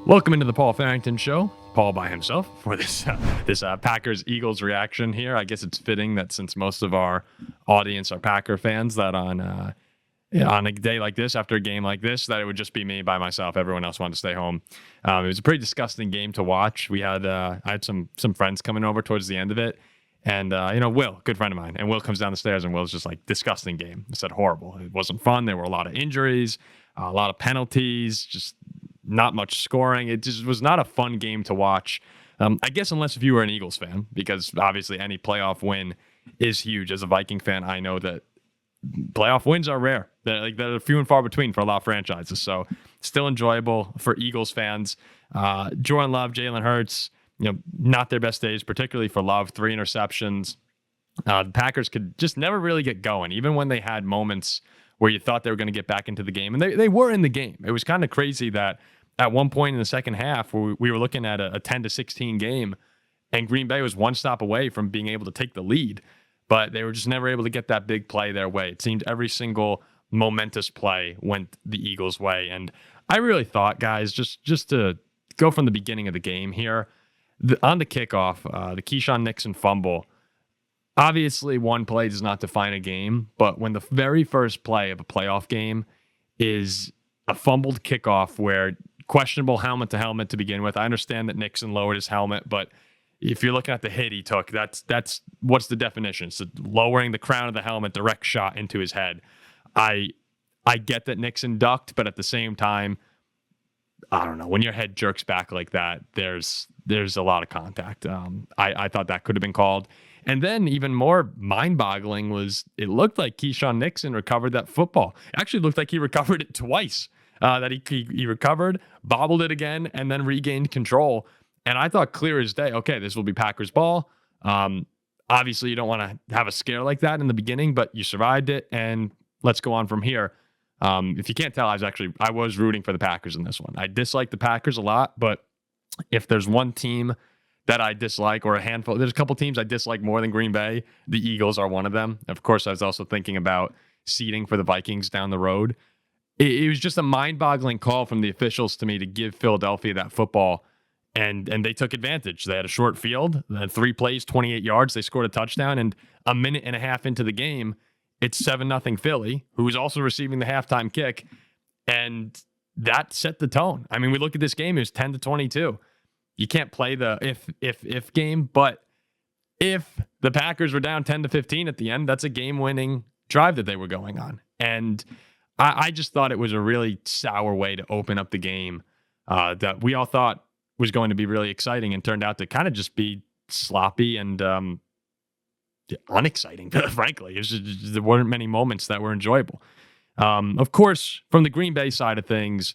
Welcome into the Paul Farrington Show. Paul by himself for this Packers-Eagles reaction here. I guess it's fitting that since most of our audience are Packer fans, that on a day like this, after a game like this, that it would just be me by myself. Everyone else wanted to stay home. It was a pretty disgusting game to watch. I had some friends coming over towards the end of it, and Will, good friend of mine, and Will comes down the stairs, and Will's just like, disgusting game. I said horrible. It wasn't fun. There were a lot of injuries, a lot of penalties, just not much scoring. It just was not a fun game to watch. I guess unless if you were an Eagles fan, because obviously any playoff win is huge. As a Viking fan, I know that playoff wins are rare. They're few and far between for a lot of franchises. So still enjoyable for Eagles fans. Jordan Love, Jalen Hurts, not their best days, particularly for Love. 3 interceptions. The Packers could just never really get going, even when they had moments where you thought they were going to get back into the game. And they were in the game. It was kind of crazy that at one point in the second half, where we were looking at a 10-16 game, and Green Bay was one stop away from being able to take the lead, but they were just never able to get that big play their way. It seemed every single momentous play went the Eagles' way. And I really thought, guys, just to go from the beginning of the game here, on the kickoff, the Keyshawn Nixon fumble, obviously, one play does not define a game, but when the very first play of a playoff game is a fumbled kickoff where questionable helmet to helmet to begin with. I understand that Nixon lowered his helmet, but if you're looking at the hit he took, that's what's the definition? So lowering the crown of the helmet, direct shot into his head. I get that Nixon ducked, but at the same time, I don't know. When your head jerks back like that, there's a lot of contact. I thought that could have been called. And then even more mind-boggling was it looked like Keyshawn Nixon recovered that football. It actually looked like he recovered it twice. That he recovered, bobbled it again, and then regained control. And I thought clear as day, okay, this will be Packers ball. Obviously, you don't want to have a scare like that in the beginning, but you survived it, and let's go on from here. If you can't tell, I was rooting for the Packers in this one. I dislike the Packers a lot, but if there's one team that I dislike, or a handful, there's a couple teams I dislike more than Green Bay, the Eagles are one of them. Of course, I was also thinking about seeding for the Vikings down the road. It was just a mind-boggling call from the officials to me to give Philadelphia that football, and they took advantage. They had a short field, they had 3 plays, 28 yards. They scored a touchdown, and a minute and a half into the game, it's 7-0 Philly, who was also receiving the halftime kick, and that set the tone. I mean, we look at this game, it was 10-22. You can't play the if game, but if the Packers were down 10-15 at the end, that's a game-winning drive that they were going on. And I just thought it was a really sour way to open up the game that we all thought was going to be really exciting, and turned out to kind of just be sloppy and unexciting, frankly. There weren't many moments that were enjoyable. Of course, from the Green Bay side of things,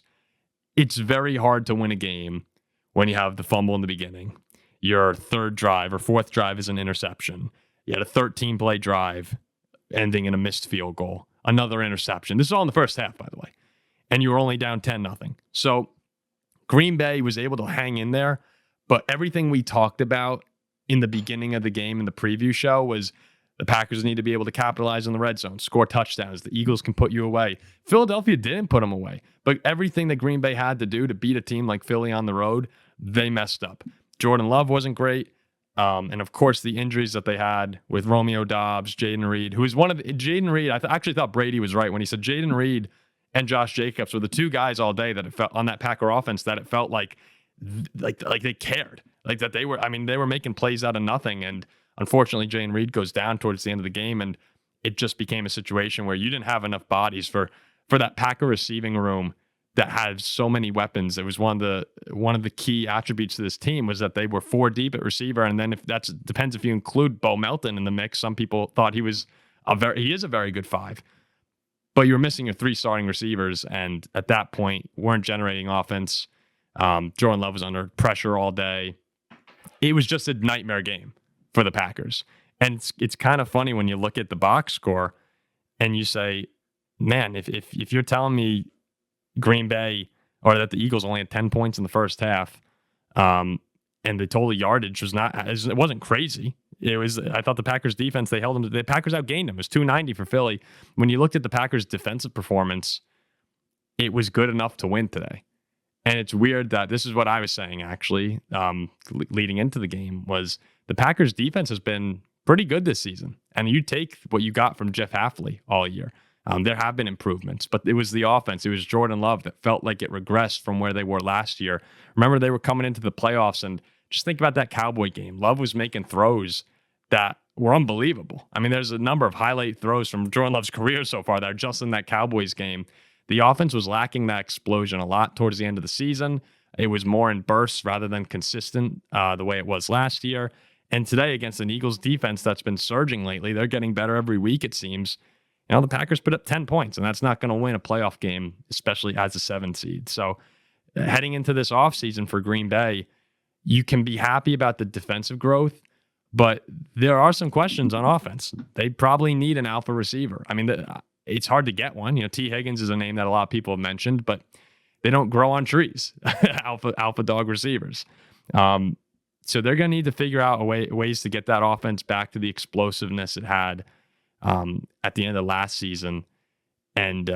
it's very hard to win a game when you have the fumble in the beginning. Your third drive or fourth drive is an interception. You had a 13-play drive ending in a missed field goal. Another interception. This is all in the first half, by the way. And you were only down 10-0. So Green Bay was able to hang in there, but everything we talked about in the beginning of the game in the preview show was the Packers need to be able to capitalize in the red zone, score touchdowns. The Eagles can put you away. Philadelphia didn't put them away, but everything that Green Bay had to do to beat a team like Philly on the road, they messed up. Jordan Love wasn't great. And of course, the injuries that they had with Romeo Doubs, Jaden Reed, who is one of the Jaden Reed. I actually thought Brady was right when he said Jaden Reed and Josh Jacobs were the 2 guys all day that it felt on that Packer offense that it felt like they cared, like that they were. I mean, they were making plays out of nothing. And unfortunately, Jaden Reed goes down towards the end of the game, and it just became a situation where you didn't have enough bodies for that Packer receiving room that had so many weapons. It was one of the key attributes of this team was that they were 4 deep at receiver, and then depends if you include Bo Melton in the mix. Some people thought he is a very good 5, but you were missing your 3 starting receivers, and at that point weren't generating offense. Jordan Love was under pressure all day. It was just a nightmare game for the Packers, and it's kind of funny when you look at the box score and you say, man, if you're telling me Green Bay, or that the Eagles only had 10 points in the first half, and the total yardage it wasn't crazy. I thought the Packers defense, they held them, the Packers outgained them. It was 290 for Philly. When you looked at the Packers defensive performance, it was good enough to win today. And it's weird that this is what I was saying, actually, leading into the game, was the Packers defense has been pretty good this season. And you take what you got from Jeff Hafley all year. There have been improvements, but it was the offense. It was Jordan Love that felt like it regressed from where they were last year. Remember, they were coming into the playoffs, and just think about that Cowboy game. Love was making throws that were unbelievable. I mean, there's a number of highlight throws from Jordan Love's career so far that are just in that Cowboys game. The offense was lacking that explosion a lot towards the end of the season. It was more in bursts rather than consistent the way it was last year. And today, against an Eagles defense that's been surging lately, they're getting better every week, it seems. The Packers put up 10 points, and that's not going to win a playoff game, especially as a 7 seed. So heading into this offseason for Green Bay, you can be happy about the defensive growth, but there are some questions on offense. They probably need an alpha receiver. I mean, it's hard to get one. T. Higgins is a name that a lot of people have mentioned, but they don't grow on trees, alpha dog receivers. So they're going to need to figure out ways to get that offense back to the explosiveness it had at the end of last season. And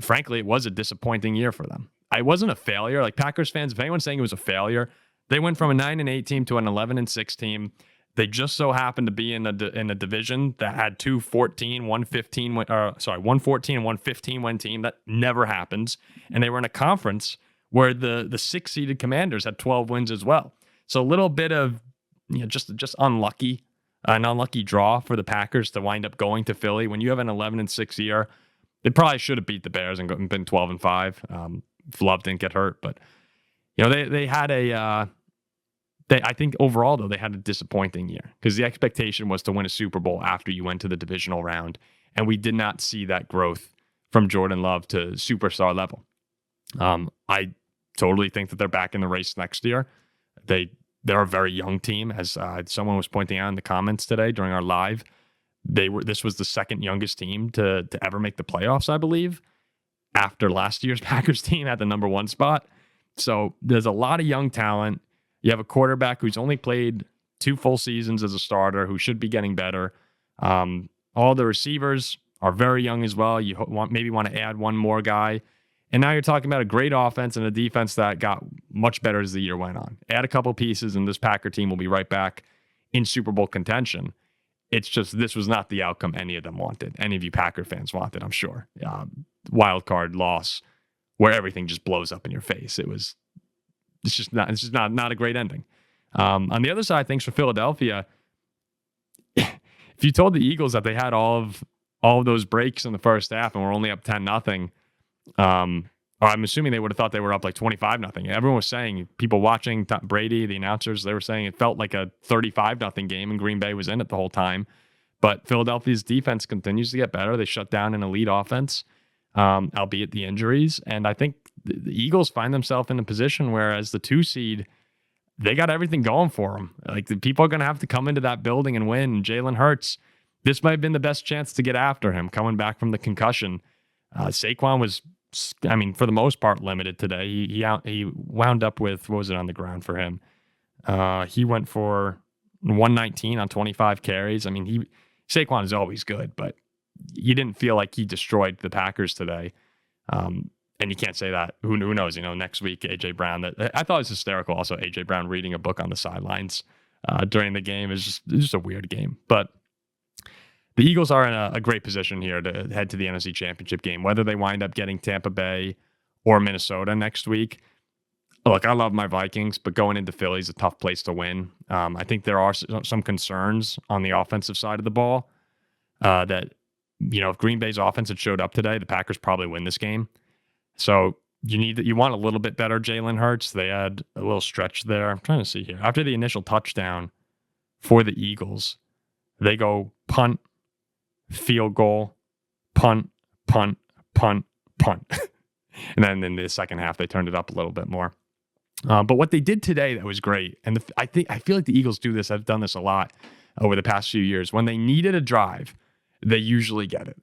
frankly, it was a disappointing year for them. It wasn't a failure. Like Packers fans, if anyone's saying it was a failure, they went from a 9-8 team to an 11-6 team. They just so happened to be in a division that had 114 and 115 win team. That never happens. And they were in a conference where the 6-seeded Commanders had 12 wins as well. So a little bit of just unlucky, an unlucky draw for the Packers to wind up going to Philly. When you have an 11-6 year, they probably should have beat the Bears and been 12-5. If Love didn't get hurt, but they had I think overall, though, they had a disappointing year because the expectation was to win a Super Bowl after you went to the divisional round. And we did not see that growth from Jordan Love to superstar level. I totally think that they're back in the race next year. They're a very young team, as someone was pointing out in the comments today during our live. This was the second youngest team to ever make the playoffs, I believe, after last year's Packers team at the number 1 spot. So there's a lot of young talent. You have a quarterback who's only played 2 full seasons as a starter, who should be getting better. All the receivers are very young as well. You maybe want to add one more guy. And now you're talking about a great offense and a defense that got much better as the year went on. Add a couple pieces, and this Packer team will be right back in Super Bowl contention. It's just this was not the outcome any of them wanted. Any of you Packer fans wanted, I'm sure. Wild card loss where everything just blows up in your face. It's just not a great ending. On the other side, things for Philadelphia, if you told the Eagles that they had all of those breaks in the first half and were only up 10-0, or I'm assuming they would have thought they were up like 25-0. Everyone was saying, people watching Brady, the announcers, they were saying it felt like a 35-0 game and Green Bay was in it the whole time. But Philadelphia's defense continues to get better. They shut down an elite offense, albeit the injuries. And I think the Eagles find themselves in a position where, as the 2 seed, they got everything going for them. Like, the people are going to have to come into that building and win. Jalen Hurts, this might have been the best chance to get after him coming back from the concussion. Saquon was, for the most part, limited today. He wound up with, what was it on the ground for him? He went for 119 on 25 carries. Saquon is always good, but you didn't feel like he destroyed the Packers today. And you can't say that. Who knows? Next week, A.J. Brown. I thought it was hysterical. Also, A.J. Brown reading a book on the sidelines during the game is just a weird game. But the Eagles are in a great position here to head to the NFC Championship game, whether they wind up getting Tampa Bay or Minnesota next week. Look, I love my Vikings, but going into Philly is a tough place to win. I think there are some concerns on the offensive side of the ball that, if Green Bay's offense had showed up today, the Packers probably win this game. So you want a little bit better Jalen Hurts. They had a little stretch there. I'm trying to see here. After the initial touchdown for the Eagles, they go punt, field goal, punt, punt, punt, punt. And then in the second half, they turned it up a little bit more. But what they did today that was great, and I feel like the Eagles do this. I've done this a lot over the past few years. When they needed a drive, they usually get it.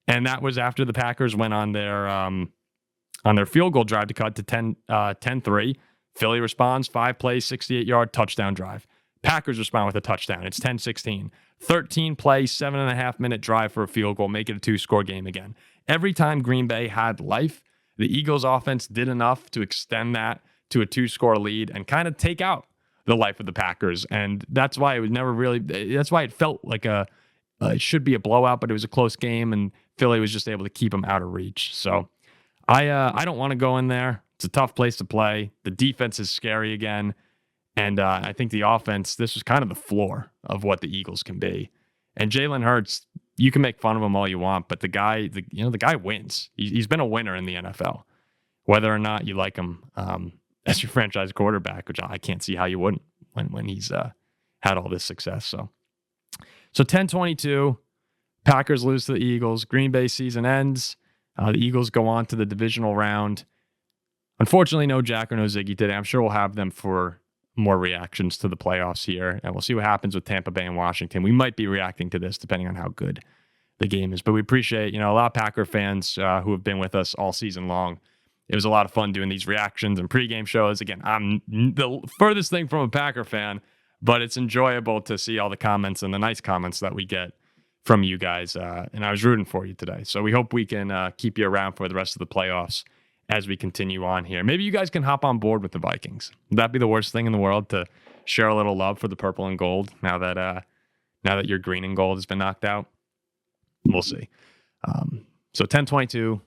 And that was after the Packers went on their field goal drive to cut to 10-3. Philly responds, 5 plays, 68-yard touchdown drive. Packers respond with a touchdown. It's 10-16. 13-play, 7.5-minute drive for a field goal, make it a 2-score game again. Every time Green Bay had life, the Eagles offense did enough to extend that to a 2-score lead and kind of take out the life of the Packers. And that's why it was never really, that's why it felt like it should be a blowout, but it was a close game and Philly was just able to keep them out of reach. So I don't want to go in there. It's a tough place to play. The defense is scary again. And I think the offense, this was kind of the floor of what the Eagles can be. And Jalen Hurts, you can make fun of him all you want, but the guy wins. He's been a winner in the NFL. Whether or not you like him as your franchise quarterback, which I can't see how you wouldn't when he's had all this success. So 10-22, Packers lose to the Eagles. Green Bay season ends. The Eagles go on to the divisional round. Unfortunately, no Jack or no Ziggy today. I'm sure we'll have them for more reactions to the playoffs here, and we'll see what happens with Tampa Bay and Washington. We might be reacting to this depending on how good the game is, but we appreciate, a lot of Packer fans who have been with us all season long. It was a lot of fun doing these reactions and pregame shows. Again, I'm the furthest thing from a Packer fan, but it's enjoyable to see all the comments and the nice comments that we get from you guys, and I was rooting for you today. So we hope we can keep you around for the rest of the playoffs as we continue on here. Maybe you guys can hop on board with the Vikings. Would that be the worst thing in the world to share a little love for the purple and gold now that your green and gold has been knocked out? We'll see. So 10-22,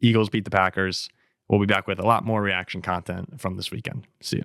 Eagles beat the Packers. We'll be back with a lot more reaction content from this weekend. See you.